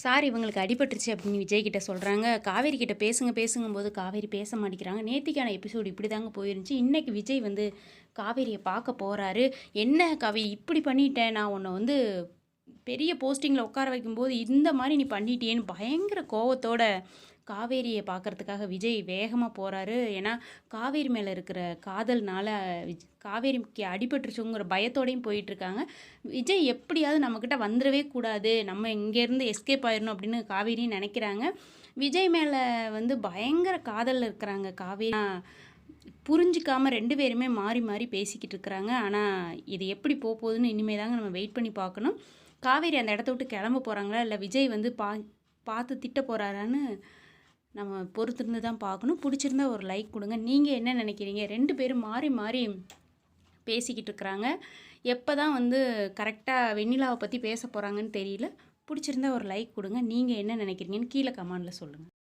Sir இவங்களுக்கு அடிபட்டுருச்சு அப்படின்னு விஜய் கிட்ட சொல்கிறாங்க. காவேரி கிட்ட பேசுங்கும்போது காவேரி பேச மாட்டேங்கிறாங்க. நேத்திக்கான எபிசோடு இப்படி தாங்க போயிருந்துச்சு. இன்றைக்கி விஜய் வந்து காவேரியை பார்க்க போகிறாரு. என்ன காவேரி இப்படி பண்ணிட்டேன், நான் உன்னை வந்து பெரிய போஸ்டிங்கில் உட்கார வைக்கும்போது இந்த மாதிரி நீ பண்ணிட்டியேன்னு பயங்கர கோவத்தோட காவேரியை பார்க்குறதுக்காக விஜய் வேகமாக போகிறாரு. ஏன்னா காவேரி மேலே இருக்கிற காதல்னால காவேரிக்கு அடிபட்டுருச்சுங்கிற பயத்தோடையும் போயிட்டுருக்காங்க. விஜய் எப்படியாவது நம்மக்கிட்ட வந்துடவே கூடாது, நம்ம இங்கேருந்து எஸ்கேப் ஆயிடணும் அப்படின்னு காவேரியும் நினைக்கிறாங்க. விஜய் மேலே வந்து பயங்கர காதலில் இருக்கிறாங்க காவேரி. புரிஞ்சிக்காமல் ரெண்டு பேருமே மாறி மாறி பேசிக்கிட்டு இருக்கிறாங்க. ஆனால் இது எப்படி போகுதுன்னு இனிமேல் தாங்க நம்ம வெயிட் பண்ணி பார்க்கணும். காவேரி அந்த இடத்த விட்டு கிளம்ப போகிறாங்களா, இல்லை விஜய் வந்து பார்த்து திட்ட போகிறாரான்னு நம்ம பொறுத்திருந்து தான் பார்க்கணும். பிடிச்சிருந்தா ஒரு லைக் கொடுங்க. நீங்கள் என்ன நினைக்கிறீங்க? ரெண்டு பேரும் மாறி மாறி பேசிக்கிட்டு இருக்கிறாங்க. எப்போ தான் வந்து கரெக்டாக வெண்ணிலாவை பற்றி பேச போகிறாங்கன்னு தெரியல. பிடிச்சிருந்தா ஒரு லைக் கொடுங்க. நீங்கள் என்ன நினைக்கிறீங்கன்னு கீழே கமெண்டில் சொல்லுங்கள்.